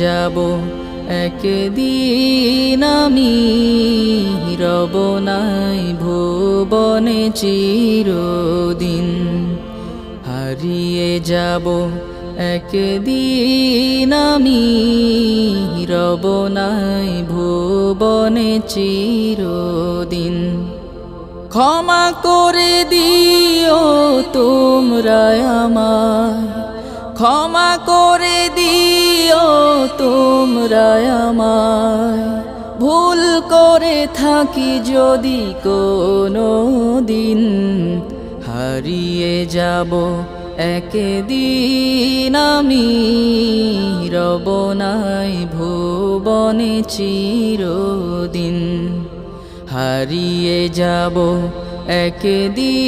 যাব একদিন আমি, রব নাই ভুবনে চিরদিন। হারিয়ে যাব একদিন আমি, রব নাই ভুবনে চিরদিন। ক্ষমা করে দিও তোমরা আমায়, ক্ষমা করে দিও তোমরা আমায়, ভুল করে থাকি যদি কোনো দিন। হারিয়ে যাব একদিন আমি, রব নাই ভুবনে চিরদিন। হারিয়ে যাব একদিন।